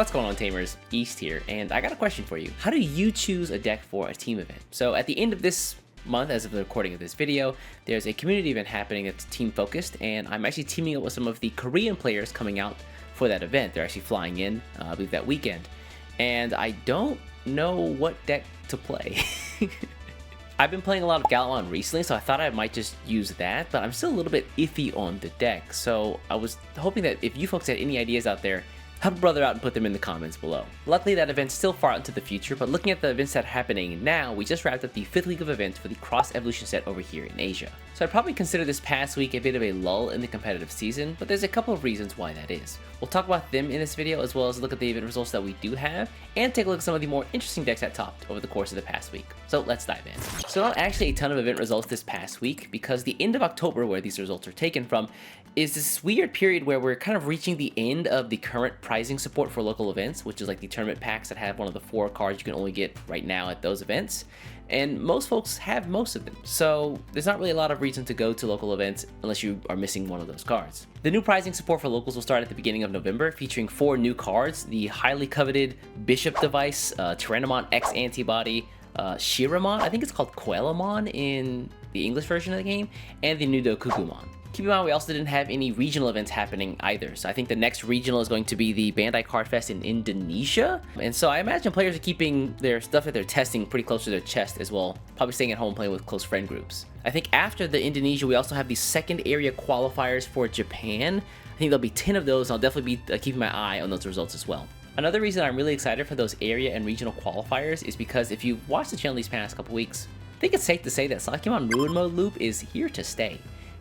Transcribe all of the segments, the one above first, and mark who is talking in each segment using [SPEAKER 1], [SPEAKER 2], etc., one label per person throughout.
[SPEAKER 1] What's going on, Tamers? East here, and I got a question for you. How do you choose a deck for a team event? So at the end of this month, as of the recording of this video, there's a community event happening that's team focused, and I'm actually teaming up with some of the Korean players coming out for that event. They're actually flying in, I believe, that weekend, and I don't know what deck to play. I've been playing a lot of Digimon recently, so I thought I might just use that, but I'm still a little bit iffy on the deck, so I was hoping that if you folks had any ideas out there, help a brother out and put them in the comments below. Luckily, that event's still far out into the future, but looking at the events that are happening now, we just wrapped up the 5th week of events for the Xros Evolution set over here in Asia. So I'd probably consider this past week a bit of a lull in the competitive season, but there's a couple of reasons why that is. We'll talk about them in this video, as well as look at the event results that we do have, and take a look at some of the more interesting decks that topped over the course of the past week. So let's dive in. So not actually a ton of event results this past week, because the end of October, where these results are taken from, is this weird period where we're kind of reaching the end of the current prizing support for local events, which is like the tournament packs that have one of the 4 cards you can only get right now at those events. And most folks have most of them, so there's not really a lot of reason to go to local events unless you are missing one of those cards. The new prizing support for locals will start at the beginning of November, featuring 4 new cards: the highly coveted Bishop device, Tyrannomon X Antibody, Shiramon, I think it's called Quelamon in the English version of the game, and the new Dokugumon. Keep in mind, we also didn't have any regional events happening either, so I think the next regional is going to be the Bandai Card Fest in Indonesia, and so I imagine players are keeping their stuff that they're testing pretty close to their chest as well, probably staying at home playing with close friend groups. I think after the Indonesia, we also have the second area qualifiers for Japan. I think there'll be 10 of those, and I'll definitely be keeping my eye on those results as well. Another reason I'm really excited for those area and regional qualifiers is because if you've watched the channel these past couple weeks, I think it's safe to say that Sakimon Ruin Mode loop is here to stay.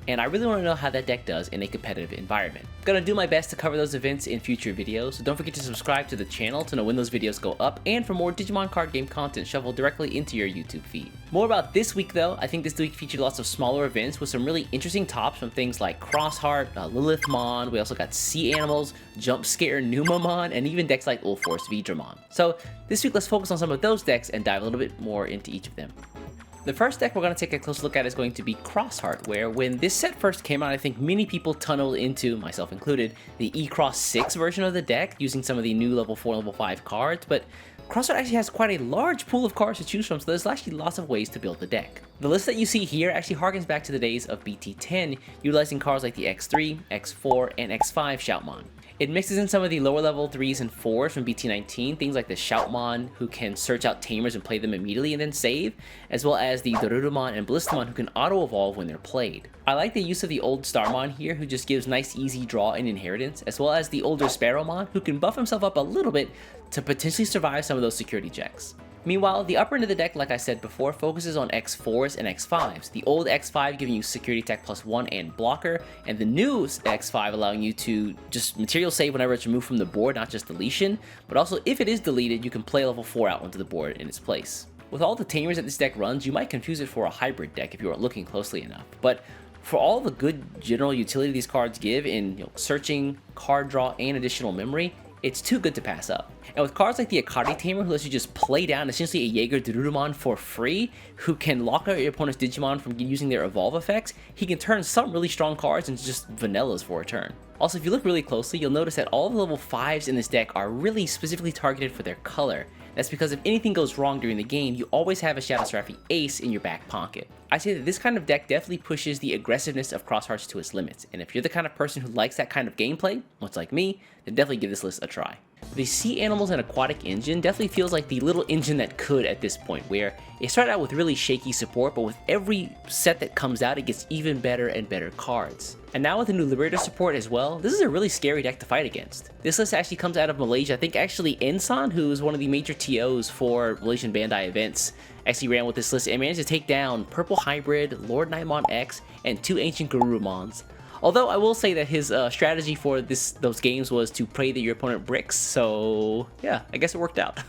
[SPEAKER 1] And I really want to know how that deck does in a competitive environment. I'm gonna do my best to cover those events in future videos, so don't forget to subscribe to the channel to know when those videos go up, and for more Digimon card game content shoveled directly into your YouTube feed. More about this week though, I think this week featured lots of smaller events with some really interesting tops from things like Crossheart, Lilithmon, we also got Sea Animals, Jump Scare Numamon, and even decks like Force Vron. So this week let's focus on some of those decks and dive a little bit more into each of them. The first deck we're going to take a close look at is going to be Crossheart, where when this set first came out, I think many people tunneled into, myself included, the Xros 6 version of the deck, using some of the new level 4 and level 5 cards, but Crossheart actually has quite a large pool of cards to choose from, so there's actually lots of ways to build the deck. The list that you see here actually harkens back to the days of BT10, utilizing cards like the X3, X4, and X5 Shoutmon. It mixes in some of the lower level 3s and 4s from BT19, things like the Shoutmon, who can search out tamers and play them immediately and then save, as well as the Dorudamon and Ballistamon, who can auto-evolve when they're played. I like the use of the old Starmon here, who just gives nice easy draw and inheritance, as well as the older Sparrowmon, who can buff himself up a little bit to potentially survive some of those security checks. Meanwhile, the upper end of the deck, like I said before, focuses on X4s and X5s. The old X5 giving you security tech +1 and blocker, and the new X5 allowing you to just material save whenever it's removed from the board, not just deletion, but also if it is deleted, you can play level 4 out onto the board in its place. With all the tamers that this deck runs, you might confuse it for a hybrid deck if you aren't looking closely enough, but for all the good general utility these cards give in searching, card draw, and additional memory, it's too good to pass up. And with cards like the Akari Tamer, who lets you just play down essentially a Jaeger Dorudamon for free, who can lock out your opponent's Digimon from using their evolve effects, he can turn some really strong cards into just vanillas for a turn. Also, if you look really closely, you'll notice that all the level 5s in this deck are really specifically targeted for their color. That's because if anything goes wrong during the game, you always have a Shadow Seraphi Ace in your back pocket. I say that this kind of deck definitely pushes the aggressiveness of Crosshearts to its limits, and if you're the kind of person who likes that kind of gameplay, much like me, then definitely give this list a try. The Sea Animals and Aquatic engine definitely feels like the little engine that could at this point, where it started out with really shaky support, but with every set that comes out, it gets even better and better cards. And now with the new Liberator support as well, this is a really scary deck to fight against. This list actually comes out of Malaysia. I think actually Ensan, who is one of the major TOs for Malaysian Bandai events, actually ran with this list and managed to take down Purple Hybrid, Lord Nightmon X, and 2 Ancient Garurumons. Although I will say that his strategy for those games was to pray that your opponent bricks, so yeah, I guess it worked out.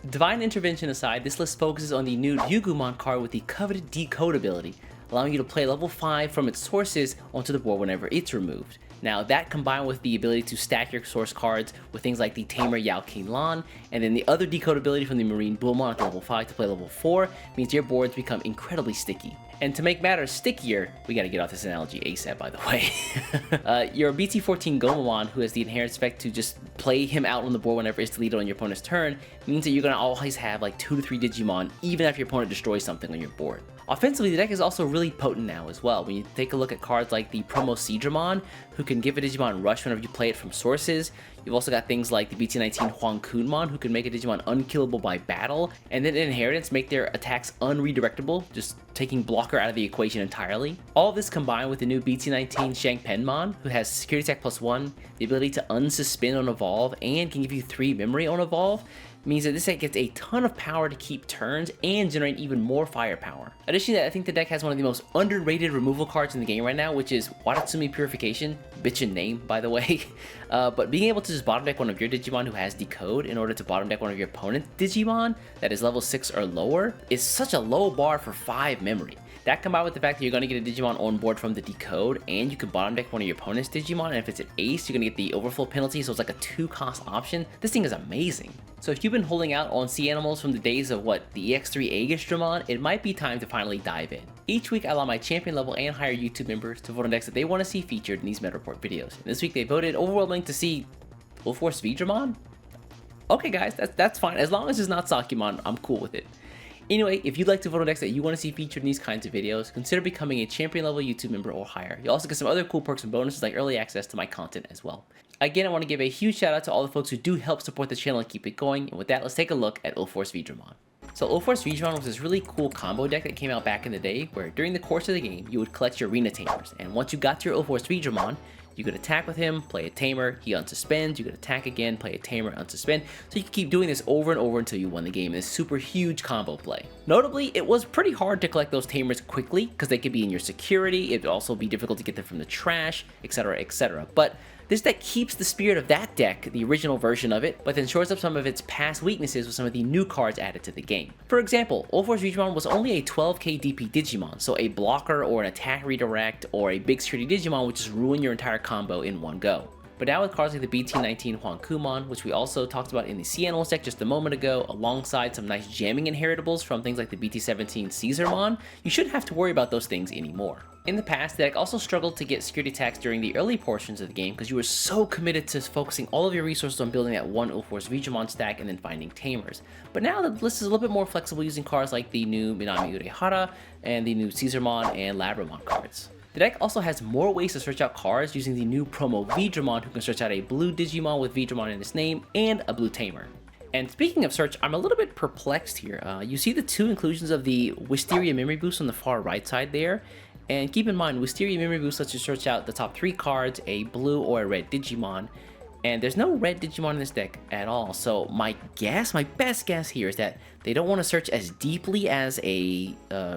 [SPEAKER 1] Divine Intervention aside, this list focuses on the new Ryugumon card with the coveted Decode ability, allowing you to play level 5 from its sources onto the board whenever it's removed. Now that combined with the ability to stack your source cards with things like the Tamer Yao King Lan, and then the other decode ability from the Marine Bullmon at level 5 to play level 4, means your boards become incredibly sticky. And to make matters stickier, we gotta get off this analogy ASAP, by the way. Your BT14 Gomamon, who has the inherent effect to just play him out on the board whenever it's deleted on your opponent's turn, means that you're gonna always have like 2 to 3 Digimon, even after your opponent destroys something on your board. Offensively, the deck is also really potent now as well. When you take a look at cards like the Promo Digimon, who can give a Digimon rush whenever you play it from sources. You've also got things like the BT19 Huangkunmon, who can make a Digimon unkillable by battle, and then in Inheritance make their attacks unredirectable, just taking blocker out of the equation entirely. All of this combined with the new BT19 Shangpenmon, who has security attack +1, the ability to unsuspend on evolve, and can give you 3 memory on evolve, means that this deck gets a ton of power to keep turns and generate even more firepower. Additionally, I think the deck has one of the most underrated removal cards in the game right now, which is Watatsumi Purification, bitchin' name by the way. But being able to just bottom deck one of your Digimon who has Decode in order to bottom deck one of your opponent's Digimon that is level 6 or lower is such a low bar for 5 memory. That combined with the fact that you're going to get a Digimon on board from the Decode, and you can bottom deck one of your opponent's Digimon, and if it's an ace, you're going to get the overflow penalty, so it's like a 2-cost option. This thing is amazing. So if you've been holding out on sea animals from the days of the EX3 Aegis it might be time to finally dive in. Each week I allow my champion level and higher YouTube members to vote on decks that they want to see featured in these Meta Report videos. And this week they voted overwhelmingly to see Force Vron. Okay guys, that's fine. As long as it's not Sakimon, I'm cool with it. Anyway, if you'd like to vote on decks that you want to see featured in these kinds of videos, consider becoming a champion level YouTube member or higher. You'll also get some other cool perks and bonuses like early access to my content as well. Again, I want to give a huge shout out to all the folks who do help support the channel and keep it going. And with that, let's take a look at Force Vron. So Force Vron was this really cool combo deck that came out back in the day where during the course of the game, you would collect your arena tamers. And once you got to your Force Vron, you could attack with him, play a tamer, he unsuspends, you could attack again, play a tamer, unsuspend, so you can keep doing this over and over until you won the game in this super huge combo play. Notably, it was pretty hard to collect those tamers quickly because they could be in your security, it would also be difficult to get them from the trash, etc, etc. But this deck keeps the spirit of that deck, the original version of it, but then shores up some of its past weaknesses with some of the new cards added to the game. For example, Force Vron was only a 12k DP Digimon, so a blocker or an attack redirect or a big security Digimon would just ruin your entire combo in one go. But now with cards like the BT19 Huangkunmon, which we also talked about in the Sea Animals deck just a moment ago, alongside some nice jamming inheritables from things like the BT17 Caesarmon, you shouldn't have to worry about those things anymore. In the past, the deck also struggled to get security attacks during the early portions of the game because you were so committed to focusing all of your resources on building that one Force Vron stack and then finding tamers. But now the list is a little bit more flexible using cards like the new Minami Urehara and the new Caesarmon and Labramon cards. The deck also has more ways to search out cards using the new Promo Vdramon, who can search out a blue Digimon with Vdramon in its name and a blue tamer. And speaking of search, I'm a little bit perplexed here. You see the 2 inclusions of the Wisteria Memory Boost on the far right side there. And keep in mind, Wisteria Memory Boost lets you search out the top 3 cards, a blue or a red Digimon. And there's no red Digimon in this deck at all. So my best guess here is that they don't want to search as deeply as a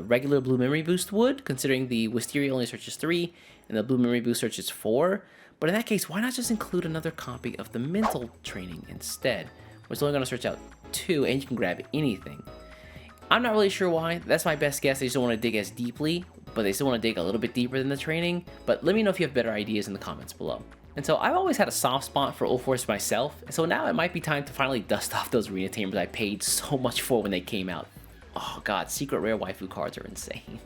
[SPEAKER 1] regular blue Memory Boost would, considering the Wisteria only searches 3 and the blue Memory Boost searches 4. But in that case, why not just include another copy of the mental training instead, which is only going to search out 2 and you can grab anything. I'm not really sure why. That's my best guess. They just don't want to dig as deeply, but they still want to dig a little bit deeper than the training. But let me know if you have better ideas in the comments below. And so I've always had a soft spot for Force myself, and so now it might be time to finally dust off those arena tamers I paid so much for when they came out. Oh god, secret rare waifu cards are insane.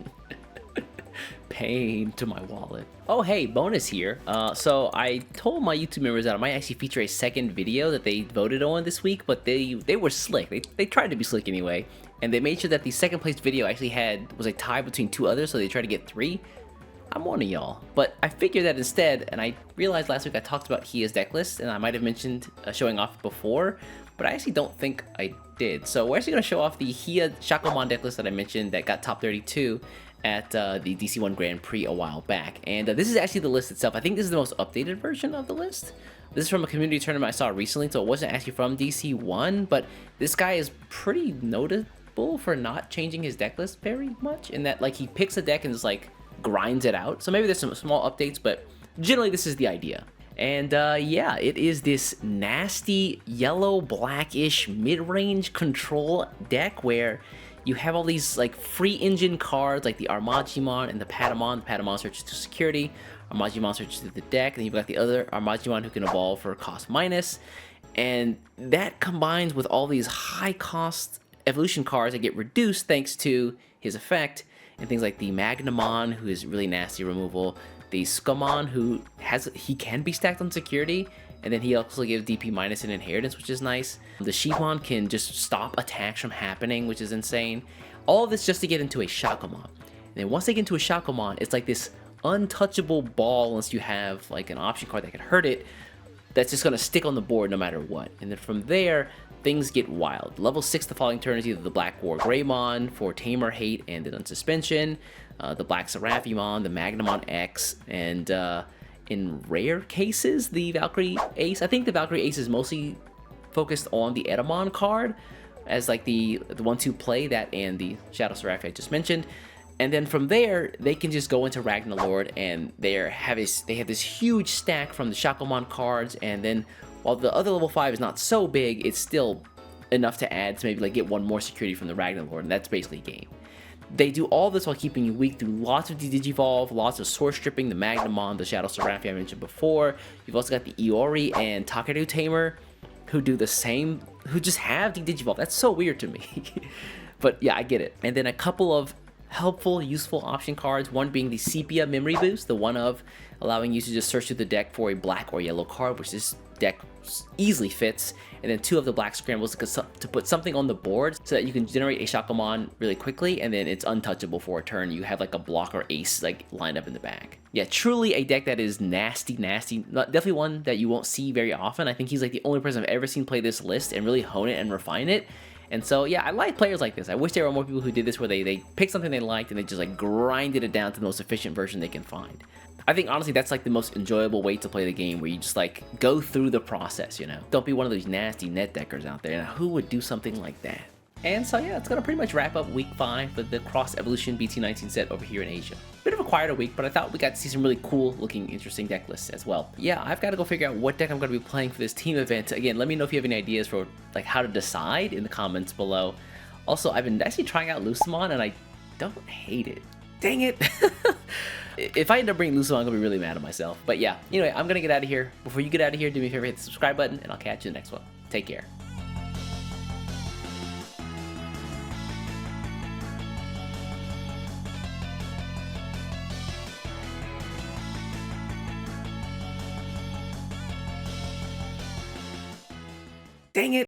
[SPEAKER 1] Pain to my wallet. Oh hey, bonus here. So I told my YouTube members that I might actually feature a second video that they voted on this week, but they were slick. They tried to be slick anyway, and they made sure that the second place video actually was a tie between 2 others, so they tried to get 3. I'm one of y'all, but I figured that instead, and I realized last week I talked about Hia's deck list, and I might have mentioned showing off before, but I actually don't think I did. So we're actually going to show off the Hia Shakomon deck list that I mentioned that got top 32 at the DC1 Grand Prix a while back. And this is actually the list itself. I think this is the most updated version of the list. This is from a community tournament I saw recently, so it wasn't actually from DC1, but this guy is pretty notable for not changing his deck list very much, in that like he picks a deck and just like grinds it out. So maybe there's some small updates, but generally this is the idea. And yeah, it is this nasty yellow blackish mid-range control deck where you have all these like free engine cards like the Armagimon and the Patamon. The Patamon searches to security, Armagimon searches to the deck, and then you've got the other Armagimon who can evolve for cost minus. And that combines with all these high cost evolution cards that get reduced thanks to his effect. and things like the Magnamon, who is really nasty removal, the Scumon, who he can be stacked on security, and then he also gives DP minus in inheritance, which is nice. The Shimon can just stop attacks from happening, which is insane. All of this just to get into a Shakomon. And then once they get into a Shakomon, it's like this untouchable ball unless you have like an option card that can hurt it, that's just gonna stick on the board no matter what. And then from there, things get wild. Level 6 the following turn is either the Black War Greymon for Tamer Hate and then Unsuspension, the Black Seraphimon, the Magnamon X, and in rare cases, the Valkyrie Ace. I think the Valkyrie Ace is mostly focused on the Edamon card as like the ones who play that and the Shadow Seraph I just mentioned. And then from there, they can just go into Ragnarlord, and they have this huge stack from the Shakomon cards, and then while the other level 5 is not so big, it's still enough to add to maybe like get one more security from the Ragnarlord, and that's basically game. They do all this while keeping you weak through lots of Digivolve, lots of Source Stripping, the Magnamon, the Shadow Seraph I mentioned before. You've also got the Iori and Takeru Tamer, who do the same, who just have Digivolve. That's so weird to me. But yeah, I get it. And then a couple of helpful, useful option cards, one being the Sepia Memory Boost, the one of allowing you to just search through the deck for a black or yellow card, which this deck easily fits, and then 2 of the Black Scrambles to put something on the board so that you can generate a Shakomon really quickly, and then it's untouchable for a turn. You have like a blocker ace like lined up in the back. Yeah, truly a deck that is nasty, definitely one that you won't see very often. I think he's like the only person I've ever seen play this list and really hone it and refine it. And so, yeah, I like players like this. I wish there were more people who did this where they pick something they liked and they just like grinded it down to the most efficient version they can find. I think honestly that's like the most enjoyable way to play the game, where you just like go through the process, you know? Don't be one of those nasty net deckers out there. Now, who would do something like that? And so yeah, it's gonna pretty much wrap up week 5 for the Xros Evolution BT19 set over here in Asia. Bit of a quieter week, but I thought we got to see some really cool looking, interesting deck lists as well. Yeah, I've got to go figure out what deck I'm gonna be playing for this team event. Again, let me know if you have any ideas for like how to decide in the comments below. Also, I've been actually trying out Lucemon and I don't hate it. Dang it. If I end up bringing Lucemon, I'm gonna be really mad at myself. But yeah, anyway, I'm gonna get out of here. Before you get out of here, do me a favor, hit the subscribe button, and I'll catch you in the next one. Take care. Dang it.